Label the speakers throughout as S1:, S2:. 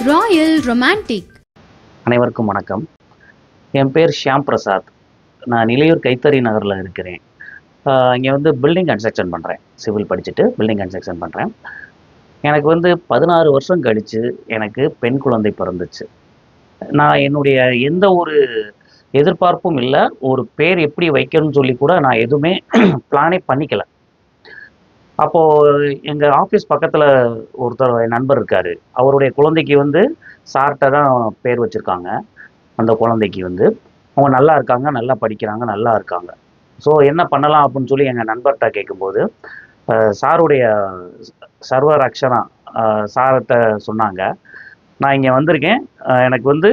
S1: Royal romantic.
S2: அனைவருக்கும் வணக்கம். என் பேர் ஷியாம் பிரசாத். நான் நிலையூர் கைத்தறி நகரில் இருக்கிறேன். இங்கே வந்து பில்டிங் கன்ஸ்ட்ரக்ஷன் பண்ணுறேன். சிவில் படிச்சுட்டு பில்டிங் கன்ஸ்ட்ரக்ஷன் பண்ணுறேன். எனக்கு வந்து 16 வருஷம் கழித்து எனக்கு பெண் குழந்தை பிறந்துச்சு. நான் என்னுடைய எந்த ஒரு எதிர்பார்ப்பும் இல்லை. ஒரு பேர் எப்படி வைக்கணும்னு சொல்லி கூட நான் எதுவுமே பிளானே பண்ணிக்கல. அப்போது எங்கள் ஆஃபீஸ் பக்கத்தில் ஒருத்தர் என் நண்பர் இருக்கார். அவருடைய குழந்தைக்கு வந்து சார்கிட்ட தான் பேர் வச்சுருக்காங்க. அந்த குழந்தைக்கு வந்து அவங்க நல்லா இருக்காங்க, நல்லா படிக்கிறாங்க, நல்லா இருக்காங்க. ஸோ என்ன பண்ணலாம் அப்படின்னு சொல்லி எங்கள் நண்பர்கிட்ட கேட்கும்போது சாருடைய சர்வர் அக்ஷனா சார்கிட்ட சொன்னாங்க, நான் இங்கே வந்திருக்கேன். எனக்கு வந்து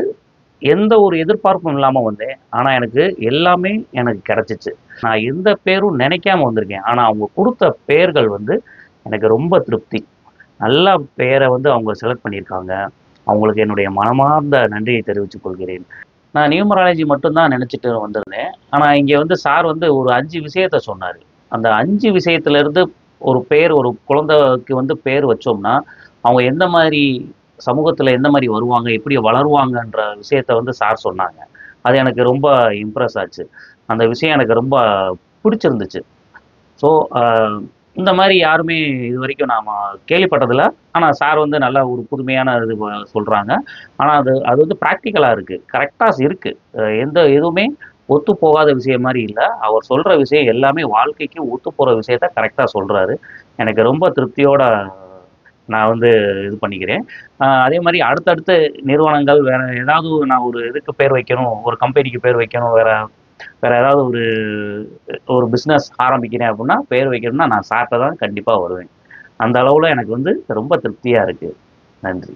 S2: எந்த ஒரு எதிர்பார்ப்பும் இல்லாமல் வந்தேன். ஆனால் எனக்கு எல்லாமே எனக்கு கிடச்சிச்சு. நான் எந்த பேரும் நினைக்காம வந்திருக்கேன். ஆனால் அவங்க கொடுத்த பெயர்கள் வந்து எனக்கு ரொம்ப திருப்தி. நல்ல பெயரை வந்து அவங்க செலக்ட் பண்ணியிருக்காங்க. அவங்களுக்கு என்னுடைய மனமார்ந்த நன்றியை தெரிவித்துக் கொள்கிறேன். நான் நியூமராலஜி மட்டும்தான் நினச்சிட்டு வந்திருந்தேன். ஆனால் இங்கே வந்து சார் வந்து ஒரு 5 விஷயத்த சொன்னார். அந்த 5 விஷயத்துலேருந்து ஒரு பேர், ஒரு குழந்தைக்கு வந்து பேர் வச்சோம்னா அவங்க எந்த மாதிரி சமூகத்தில் எந்த மாதிரி வருவாங்க, எப்படி வளருவாங்கன்ற விஷயத்த வந்து சார் சொன்னாங்க. அது எனக்கு ரொம்ப இம்ப்ரெஸ் ஆச்சு. அந்த விஷயம் எனக்கு ரொம்ப பிடிச்சிருந்துச்சு. ஸோ இந்த மாதிரி யாருமே இது வரைக்கும் நாம் கேள்விப்பட்டதில்ல. ஆனால் சார் வந்து நல்ல ஒரு புதுமையான இது சொல்கிறாங்க. ஆனால் அது அது வந்து ப்ராக்டிக்கலாக இருக்குது, கரெக்டாக இருக்குது. எதுவுமே ஒத்து போகாத விஷயம் மாதிரி இல்லை. அவர் சொல்கிற விஷயம் எல்லாமே வாழ்க்கைக்கு ஒத்து போகிற விஷயத்த கரெக்டாக சொல்கிறாரு. எனக்கு ரொம்ப திருப்தியோட நான் வந்து இது பண்ணிக்கிறேன். அதே மாதிரி அடுத்தடுத்த நிறுவனங்கள் வேறு ஏதாவது நான் ஒரு இதுக்கு பேர் வைக்கணும், ஒரு கம்பெனிக்கு பேர் வைக்கணும், வேறு ஏதாவது ஒரு ஒரு பிஸ்னஸ் ஆரம்பிக்கிறேன் அப்படின்னா பேர் வைக்கணும்னா நான் சார்ட்ட தான் கண்டிப்பாக வருவேன். அந்த அளவில் எனக்கு வந்து ரொம்ப திருப்தியாக இருக்குது. நன்றி.